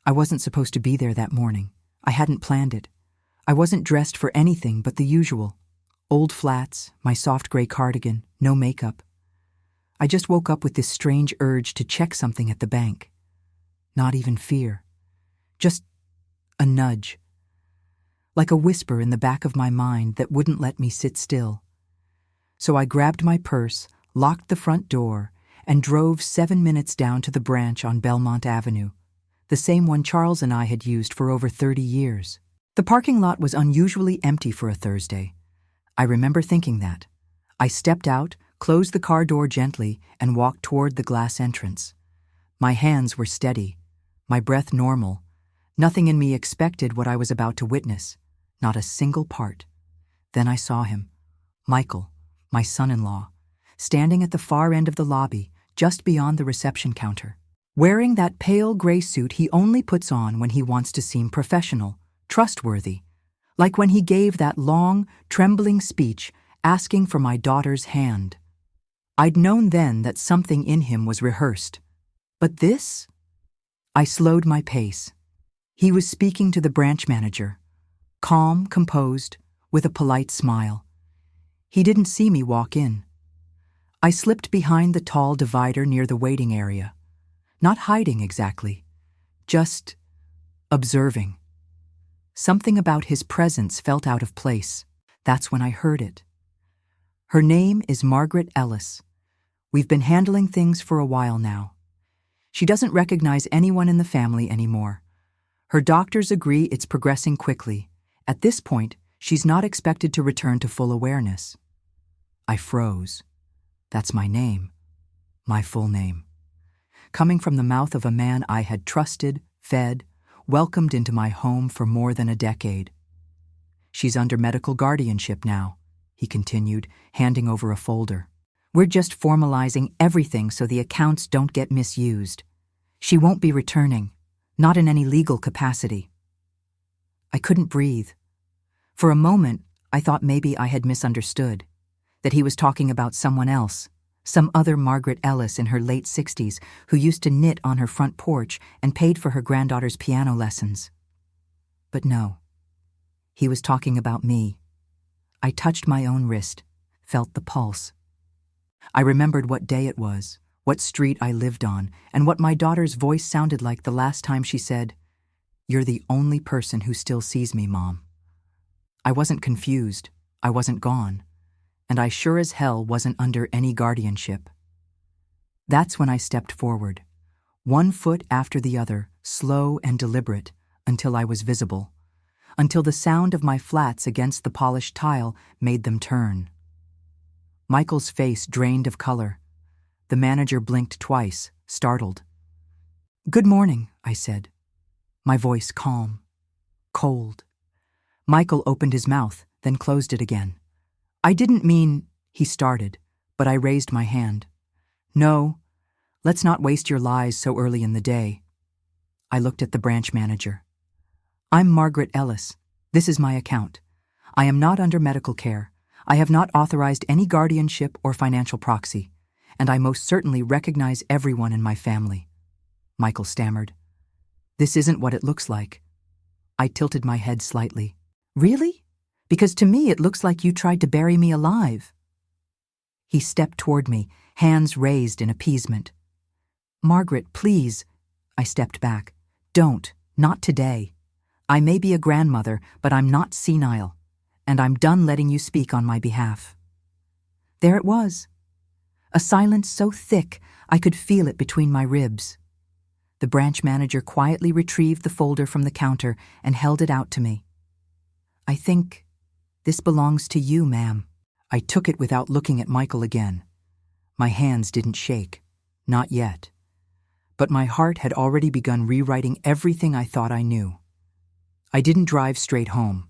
I wasn't supposed to be there that morning. I hadn't planned it. I wasn't dressed for anything but the usual. Old flats, my soft gray cardigan, no makeup. I just woke up with this strange urge to check something at the bank. Not even fear. Just a nudge. Like a whisper in the back of my mind that wouldn't let me sit still. So I grabbed my purse, locked the front door, and drove 7 minutes down to the branch on Belmont Avenue, the same one Charles and I had used for over 30 years. The parking lot was unusually empty for a Thursday. I remember thinking that. I stepped out, closed the car door gently, and walked toward the glass entrance. My hands were steady, my breath normal. Nothing in me expected what I was about to witness, not a single part. Then I saw him, Michael, my son-in-law, standing at the far end of the lobby, just beyond the reception counter. Wearing that pale gray suit he only puts on when he wants to seem professional, trustworthy, like when he gave that long, trembling speech asking for my daughter's hand. I'd known then that something in him was rehearsed. But this? I slowed my pace. He was speaking to the branch manager, calm, composed, with a polite smile. He didn't see me walk in. I slipped behind the tall divider near the waiting area. Not hiding exactly, just observing. Something about his presence felt out of place. That's when I heard it. Her name is Margaret Ellis. We've been handling things for a while now. She doesn't recognize anyone in the family anymore. Her doctors agree it's progressing quickly. At this point, she's not expected to return to full awareness. I froze. That's my name. My full name. Coming from the mouth of a man I had trusted, fed, welcomed into my home for more than a decade. She's under medical guardianship now, he continued, handing over a folder. We're just formalizing everything so the accounts don't get misused. She won't be returning, not in any legal capacity. I couldn't breathe. For a moment, I thought maybe I had misunderstood, that he was talking about someone else, some other Margaret Ellis in her late 60s who used to knit on her front porch and paid for her granddaughter's piano lessons. But no, he was talking about me. I touched my own wrist, felt the pulse. I remembered what day it was, what street I lived on, and what my daughter's voice sounded like the last time she said, "You're the only person who still sees me, Mom." I wasn't confused, I wasn't gone, and I sure as hell wasn't under any guardianship. That's when I stepped forward, one foot after the other, slow and deliberate, until I was visible, until the sound of my flats against the polished tile made them turn. Michael's face drained of color. The manager blinked twice, startled. "Good morning," I said, my voice calm, cold. Michael opened his mouth, then closed it again. "I didn't mean," he started, but I raised my hand. "No, let's not waste your lies so early in the day." I looked at the branch manager. "I'm Margaret Ellis. This is my account. I am not under medical care. I have not authorized any guardianship or financial proxy, and I most certainly recognize everyone in my family." Michael stammered. "This isn't what it looks like." I tilted my head slightly. "Really? Because to me it looks like you tried to bury me alive." He stepped toward me, hands raised in appeasement. "Margaret, please." I stepped back. "Don't. Not today. I may be a grandmother, but I'm not senile, and I'm done letting you speak on my behalf." There it was. A silence so thick I could feel it between my ribs. The branch manager quietly retrieved the folder from the counter and held it out to me. "I think this belongs to you, ma'am." I took it without looking at Michael again. My hands didn't shake. Not yet. But my heart had already begun rewriting everything I thought I knew. I didn't drive straight home.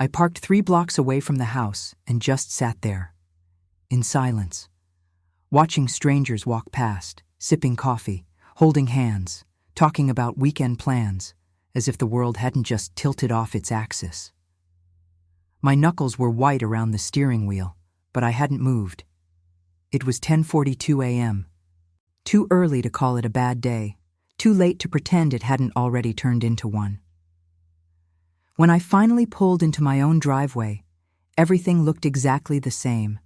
I parked 3 blocks away from the house and just sat there, in silence, watching strangers walk past, sipping coffee, holding hands, talking about weekend plans, as if the world hadn't just tilted off its axis. My knuckles were white around the steering wheel, but I hadn't moved. It was 10:42 a.m. Too early to call it a bad day, too late to pretend it hadn't already turned into one. When I finally pulled into my own driveway, everything looked exactly the same.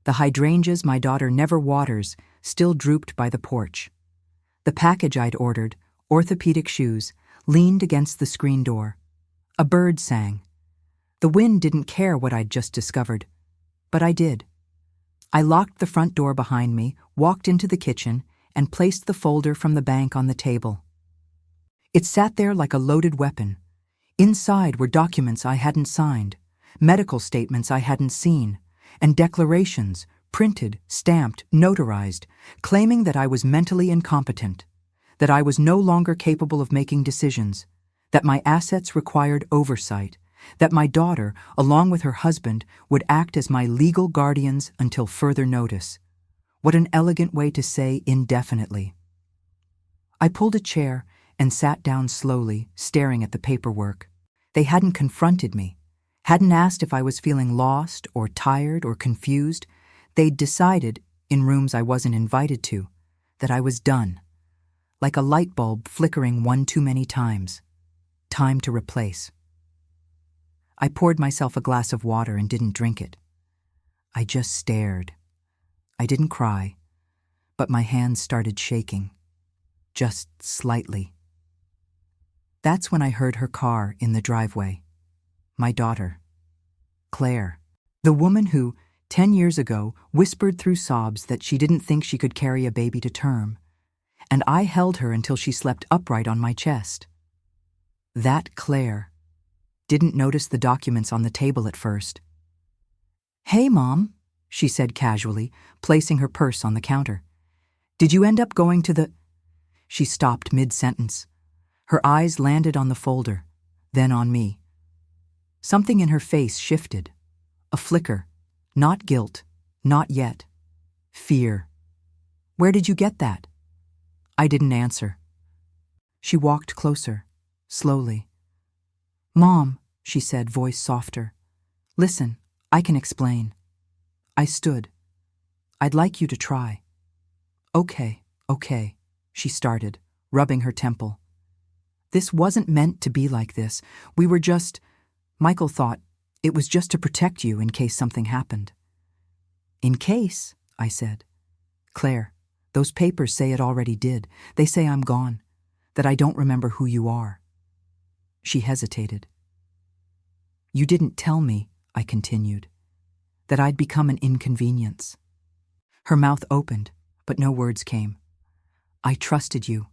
The hydrangeas my daughter never waters still drooped by the porch. The package I'd ordered, orthopedic shoes, leaned against the screen door. A bird sang. The wind didn't care what I'd just discovered, but I did. I locked the front door behind me, walked into the kitchen, and placed the folder from the bank on the table. It sat there like a loaded weapon. Inside were documents I hadn't signed, medical statements I hadn't seen, and declarations, printed, stamped, notarized, claiming that I was mentally incompetent, that I was no longer capable of making decisions, that my assets required oversight, that my daughter, along with her husband, would act as my legal guardians until further notice. What an elegant way to say indefinitely. I pulled a chair and sat down slowly, staring at the paperwork. They hadn't confronted me, hadn't asked if I was feeling lost or tired or confused. They'd decided, in rooms I wasn't invited to, that I was done, like a light bulb flickering one too many times. Time to replace. I poured myself a glass of water and didn't drink it. I just stared. I didn't cry, but my hands started shaking, just slightly. That's when I heard her car in the driveway. My daughter, Claire, the woman who, 10 years ago, whispered through sobs that she didn't think she could carry a baby to term, and I held her until she slept upright on my chest. That Claire didn't notice the documents on the table at first. "Hey, Mom," she said casually, placing her purse on the counter. "Did you end up going to the—" She stopped mid-sentence. Her eyes landed on the folder, then on me. Something in her face shifted. A flicker. Not guilt. Not yet. Fear. "Where did you get that?" I didn't answer. She walked closer, slowly. "Mom," she said, voice softer. "Listen, I can explain." I stood. "I'd like you to try." Okay, she started, rubbing her temple. "This wasn't meant to be like this. We were just— Michael thought it was just to protect you in case something happened." "In case," I said. "Claire, those papers say it already did. They say I'm gone, that I don't remember who you are." She hesitated. "You didn't tell me," I continued, "that I'd become an inconvenience." Her mouth opened, but no words came. "I trusted you.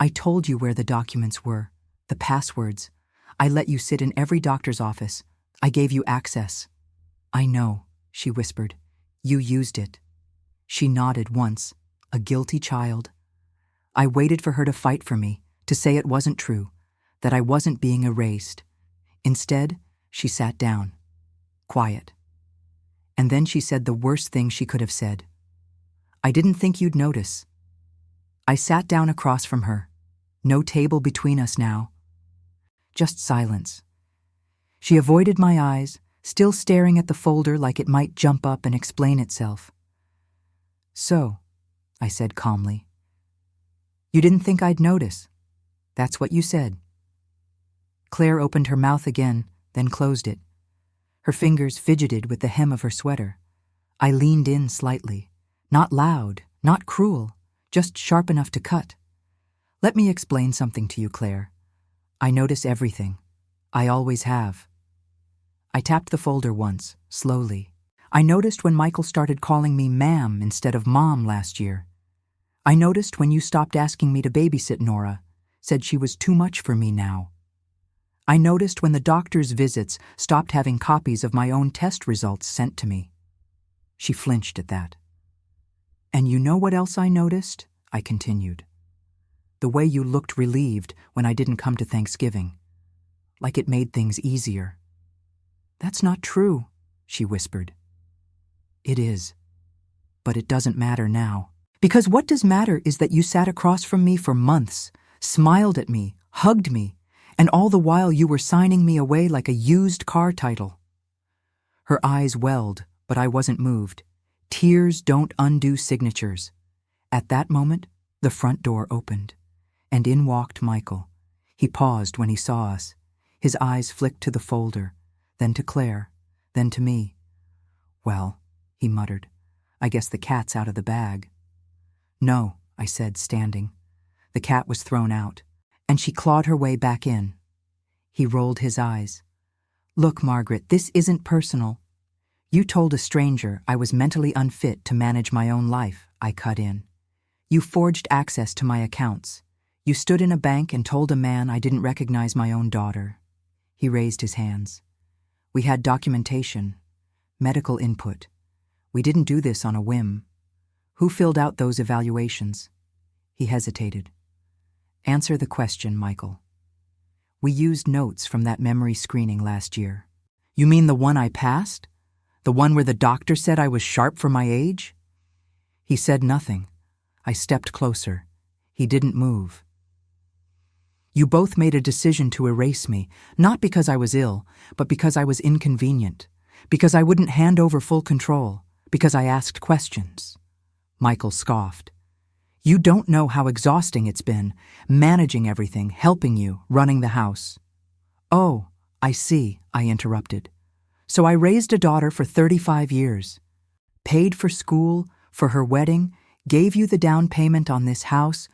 I told you where the documents were, the passwords. I let you sit in every doctor's office. I gave you access." "I know," she whispered. "You used it." She nodded once, a guilty child. I waited for her to fight for me, to say it wasn't true, that I wasn't being erased. Instead, she sat down, quiet. And then she said the worst thing she could have said. "I didn't think you'd notice." I sat down across from her. No table between us now. Just silence. She avoided my eyes, still staring at the folder like it might jump up and explain itself. "So," I said calmly, "you didn't think I'd notice. That's what you said." Claire opened her mouth again, then closed it. Her fingers fidgeted with the hem of her sweater. I leaned in slightly. Not loud, not cruel, just sharp enough to cut. "Let me explain something to you, Claire. I notice everything. I always have." I tapped the folder once, slowly. I noticed when Michael started calling me ma'am instead of mom last year. I noticed when you stopped asking me to babysit Nora, said she was too much for me now. I noticed when the doctor's visits stopped having copies of my own test results sent to me. She flinched at that. "And you know what else I noticed?" I continued. "The way you looked relieved when I didn't come to Thanksgiving. Like it made things easier." "That's not true," she whispered. "It is. But it doesn't matter now. Because what does matter is that you sat across from me for months, smiled at me, hugged me, and all the while you were signing me away like a used car title." Her eyes welled, but I wasn't moved. Tears don't undo signatures. At that moment, the front door opened. And in walked Michael. He paused when he saw us. His eyes flicked to the folder, then to Claire, then to me. "Well," he muttered, "I guess the cat's out of the bag." "No," I said, standing. "The cat was thrown out, and she clawed her way back in." He rolled his eyes. "Look, Margaret, this isn't personal." "You told a stranger I was mentally unfit to manage my own life," I cut in. "You forged access to my accounts. You stood in a bank and told a man I didn't recognize my own daughter." He raised his hands. "We had documentation, medical input. We didn't do this on a whim. Who filled out those evaluations?" He hesitated. "Answer the question, Michael." "We used notes from that memory screening last year." "You mean the one I passed? The one where the doctor said I was sharp for my age?" He said nothing. I stepped closer. He didn't move. "You both made a decision to erase me, not because I was ill, but because I was inconvenient, because I wouldn't hand over full control, because I asked questions." Michael scoffed. "You don't know how exhausting it's been, managing everything, helping you, running the house." "Oh, I see," I interrupted. "So I raised a daughter for 35 years, paid for school, for her wedding, gave you the down payment on this house,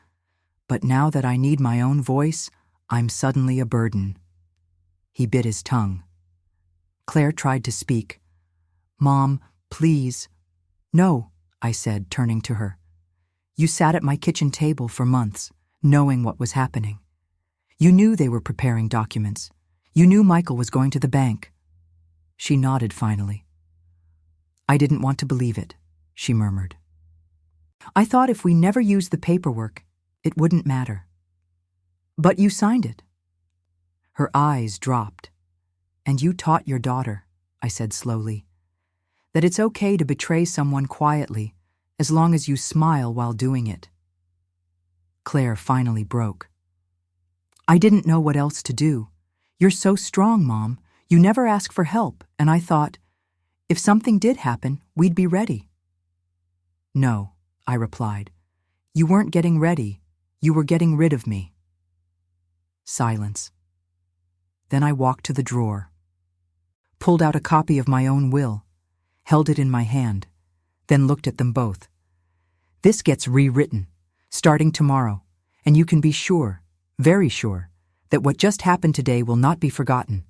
but now that I need my own voice, I'm suddenly a burden." He bit his tongue. Claire tried to speak. "Mom, please." "No," I said, turning to her. "You sat at my kitchen table for months, knowing what was happening. You knew they were preparing documents. You knew Michael was going to the bank." She nodded finally. "I didn't want to believe it," she murmured. "I thought if we never used the paperwork, it wouldn't matter." "But you signed it." Her eyes dropped. "And you taught your daughter," I said slowly, "that it's okay to betray someone quietly as long as you smile while doing it." Claire finally broke. "I didn't know what else to do. You're so strong, Mom. You never ask for help, and I thought, if something did happen, we'd be ready." "No," I replied. "You weren't getting ready. You were getting rid of me." Silence. Then I walked to the drawer, pulled out a copy of my own will, held it in my hand, then looked at them both. "This gets rewritten, starting tomorrow, and you can be sure, very sure, that what just happened today will not be forgotten.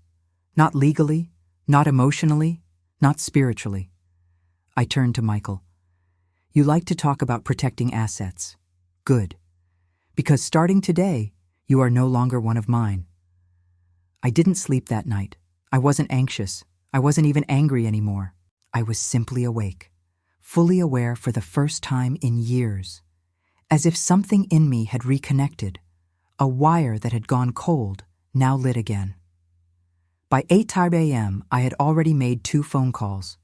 Not legally, not emotionally, not spiritually." I turned to Michael. "You like to talk about protecting assets. Good. Because starting today, you are no longer one of mine." I didn't sleep that night. I wasn't anxious. I wasn't even angry anymore. I was simply awake, fully aware for the first time in years, as if something in me had reconnected. A wire that had gone cold now lit again. By 8 a.m., I had already made 2 phone calls.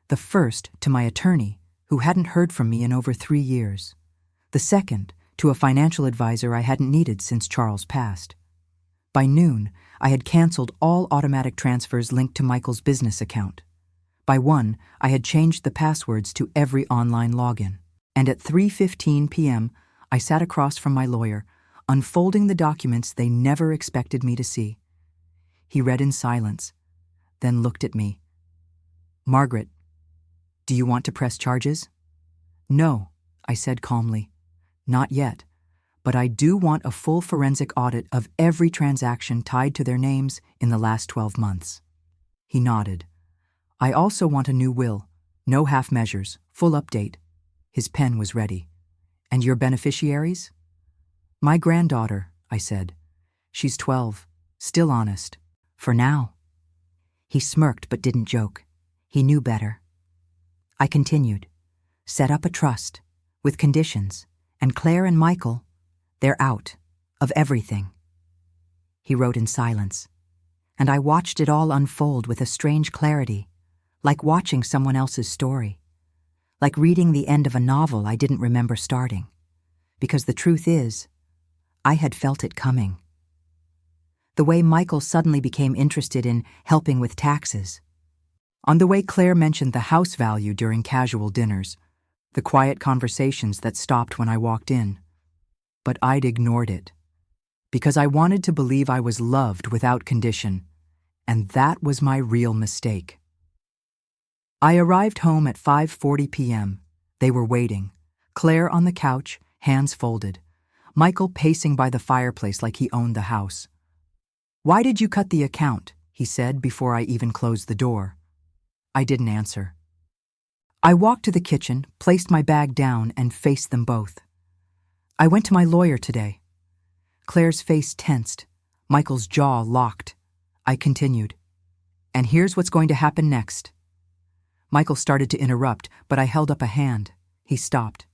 The first to my attorney, who hadn't heard from me in over 3 years. The second to a financial advisor I hadn't needed since Charles passed. By noon, I had canceled all automatic transfers linked to Michael's business account. By 1, I had changed the passwords to every online login. And at 3:15 p.m., I sat across from my lawyer, unfolding the documents they never expected me to see. He read in silence, then looked at me. "Margaret, do you want to press charges?" "No," I said calmly. "Not yet, but I do want a full forensic audit of every transaction tied to their names in the last 12 months. He nodded. "I also want a new will, no half measures, full update." His pen was ready. "And your beneficiaries?" "My granddaughter," I said. "She's 12, still honest. For now." He smirked but didn't joke. He knew better. I continued. "Set up a trust, with conditions, and Claire and Michael, they're out of everything." He wrote in silence, and I watched it all unfold with a strange clarity, like watching someone else's story, like reading the end of a novel I didn't remember starting, because the truth is, I had felt it coming. The way Michael suddenly became interested in helping with taxes. On the way Claire mentioned the house value during casual dinners, the quiet conversations that stopped when I walked in. But I'd ignored it. because I wanted to believe I was loved without condition, and that was my real mistake. I arrived home at 5:40 p.m. They were waiting. Claire on the couch, hands folded. Michael pacing by the fireplace like he owned the house. "Why did you cut the account?" he said before I even closed the door. I didn't answer. I walked to the kitchen, placed my bag down, and faced them both. "I went to my lawyer today." Claire's face tensed, Michael's jaw locked. I continued. "And here's what's going to happen next." Michael started to interrupt, but I held up a hand. He stopped.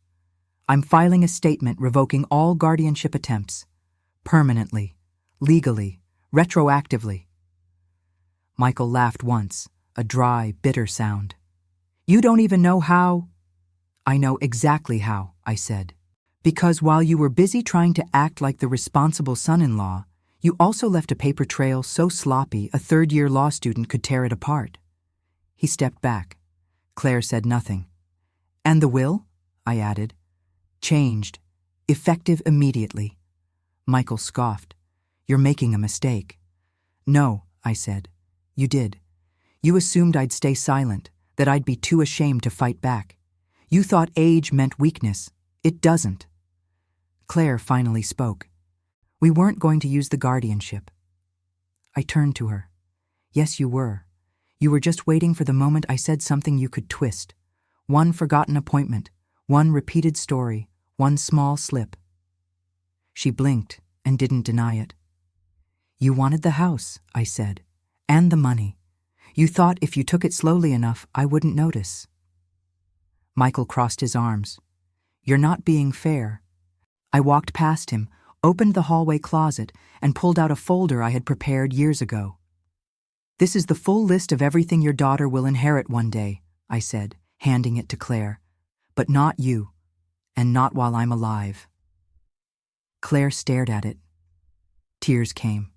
"I'm filing a statement revoking all guardianship attempts. Permanently, legally, retroactively." Michael laughed once, a dry, bitter sound. "You don't even know how—" "I know exactly how," I said. "Because while you were busy trying to act like the responsible son-in-law, you also left a paper trail so sloppy a third-year law student could tear it apart." He stepped back. Claire said nothing. "And the will?" I added. "Changed. Effective immediately." Michael scoffed. "You're making a mistake." "No," I said. "You did. You assumed I'd stay silent, that I'd be too ashamed to fight back. You thought age meant weakness. It doesn't." Claire finally spoke. "We weren't going to use the guardianship." I turned to her. "Yes, you were. You were just waiting for the moment I said something you could twist. One forgotten appointment, one repeated story, one small slip." She blinked and didn't deny it. "You wanted the house," I said, "and the money. You thought if you took it slowly enough, I wouldn't notice." Michael crossed his arms. "You're not being fair." I walked past him, opened the hallway closet, and pulled out a folder I had prepared years ago. "This is the full list of everything your daughter will inherit one day," I said, handing it to Claire. "But not you, and not while I'm alive." Claire stared at it. Tears came.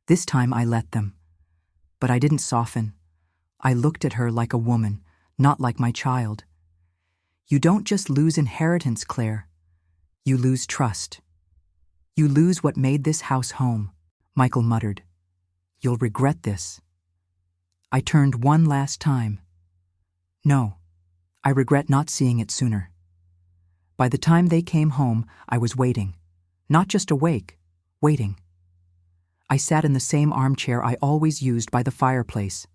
This time I let them. But I didn't soften. I looked at her like a woman, not like my child. "You don't just lose inheritance, Claire. You lose trust. You lose what made this house home," Michael muttered. "You'll regret this." I turned one last time. "No, I regret not seeing it sooner." By the time they came home, I was waiting. Not just awake, waiting. I sat in the same armchair I always used by the fireplace,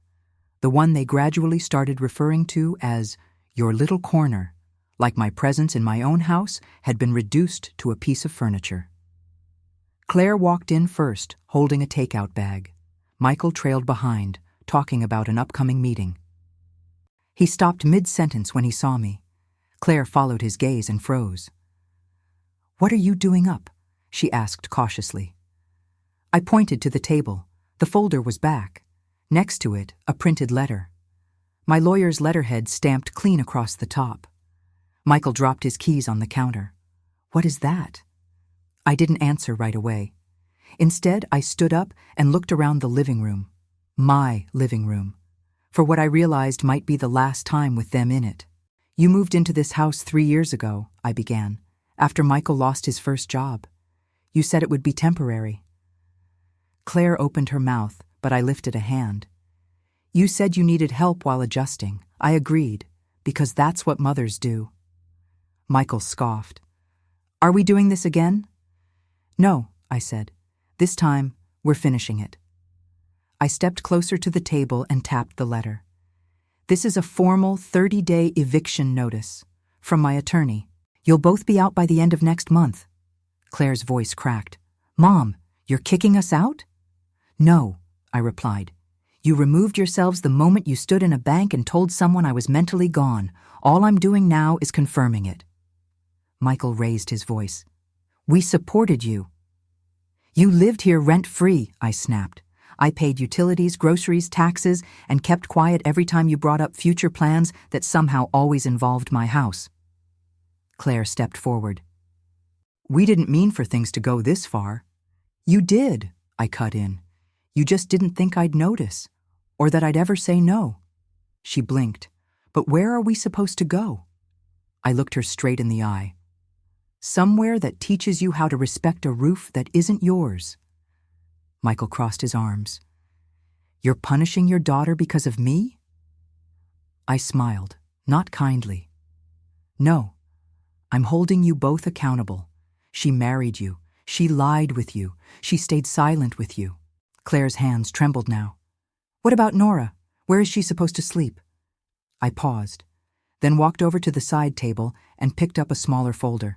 the one they gradually started referring to as your little corner, like my presence in my own house had been reduced to a piece of furniture. Claire walked in first, holding a takeout bag. Michael trailed behind, talking about an upcoming meeting. He stopped mid-sentence when he saw me. Claire followed his gaze and froze. "What are you doing up?" she asked cautiously. I pointed to the table. The folder was back. Next to it, a printed letter. My lawyer's letterhead stamped clean across the top. Michael dropped his keys on the counter. "What is that?" I didn't answer right away. Instead, I stood up and looked around the living room. My living room. For what I realized might be the last time with them in it. "You moved into this house 3 years ago," I began, "after Michael lost his first job. You said it would be temporary." Claire opened her mouth, but I lifted a hand. "You said you needed help while adjusting. I agreed, because that's what mothers do." Michael scoffed. "Are we doing this again?" "No," I said. "This time, we're finishing it." I stepped closer to the table and tapped the letter. "This is a formal 30-day eviction notice. From my attorney. You'll both be out by the end of next month." Claire's voice cracked. "Mom, you're kicking us out?" "No," I replied. "You removed yourselves the moment you stood in a bank and told someone I was mentally gone. All I'm doing now is confirming it." Michael raised his voice. "We supported you." "You lived here rent-free," I snapped. "I paid utilities, groceries, taxes, and kept quiet every time you brought up future plans that somehow always involved my house." Claire stepped forward. "We didn't mean for things to go this far." "You did," I cut in. "You just didn't think I'd notice, or that I'd ever say no." She blinked. "But where are we supposed to go?" I looked her straight in the eye. Somewhere that teaches you how to respect a roof that isn't yours. Michael crossed his arms. You're punishing your daughter because of me? I smiled, not kindly. No, I'm holding you both accountable. She married you. She lied with you. She stayed silent with you. Claire's hands trembled now. What about Nora? Where is she supposed to sleep? I paused, then walked over to the side table and picked up a smaller folder.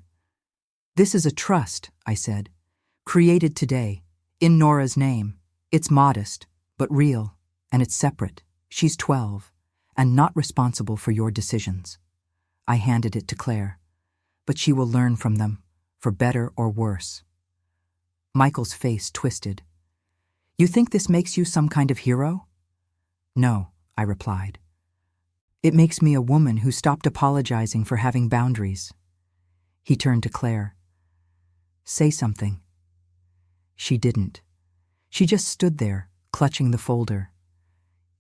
This is a trust, I said. Created today, in Nora's name. It's modest, but real, and it's separate. She's 12, and not responsible for your decisions. I handed it to Claire, but she will learn from them, for better or worse. Michael's face twisted. You think this makes you some kind of hero? No, I replied. It makes me a woman who stopped apologizing for having boundaries. He turned to Claire. Say something. She didn't. She just stood there, clutching the folder.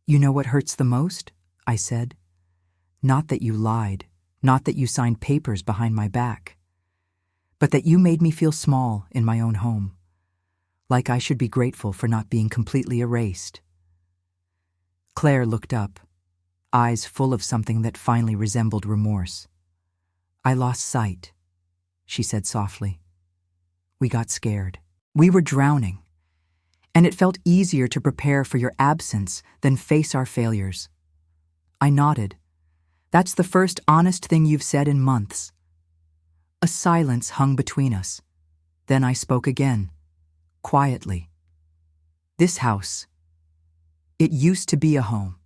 You know what hurts the most? I said. Not that you lied, not that you signed papers behind my back, but that you made me feel small in my own home, like I should be grateful for not being completely erased. Claire looked up, eyes full of something that finally resembled remorse. I lost sight, she said softly. We got scared. We were drowning, and it felt easier to prepare for your absence than face our failures. I nodded. That's the first honest thing you've said in months. A silence hung between us. Then I spoke again, quietly. This house, it used to be a home.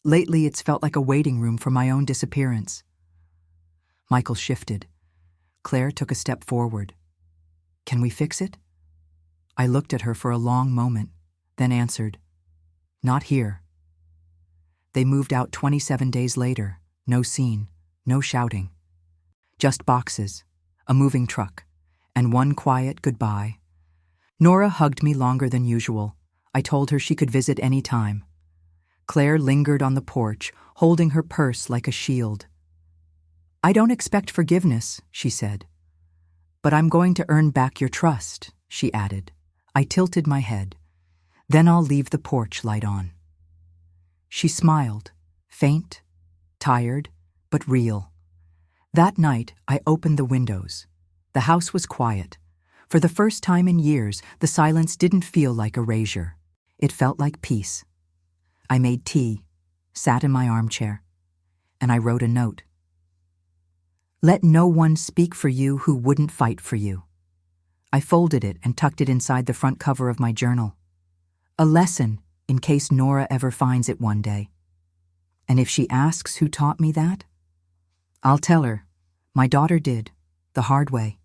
Lately, it's felt like a waiting room for my own disappearance. Michael shifted. Claire took a step forward. Can we fix it? I looked at her for a long moment, then answered, Not here. They moved out 27 days later, no scene, no shouting. Just boxes, a moving truck, and one quiet goodbye. Nora hugged me longer than usual. I told her she could visit any time. Claire lingered on the porch, holding her purse like a shield. I don't expect forgiveness, she said. But I'm going to earn back your trust, she added. I tilted my head. Then I'll leave the porch light on. She smiled, faint, tired, but real. That night, I opened the windows. The house was quiet. For the first time in years, the silence didn't feel like erasure. It felt like peace. I made tea, sat in my armchair, and I wrote a note. Let no one speak for you who wouldn't fight for you. I folded it and tucked it inside the front cover of my journal. A lesson in case Nora ever finds it one day. And if she asks who taught me that, I'll tell her, my daughter did, the hard way.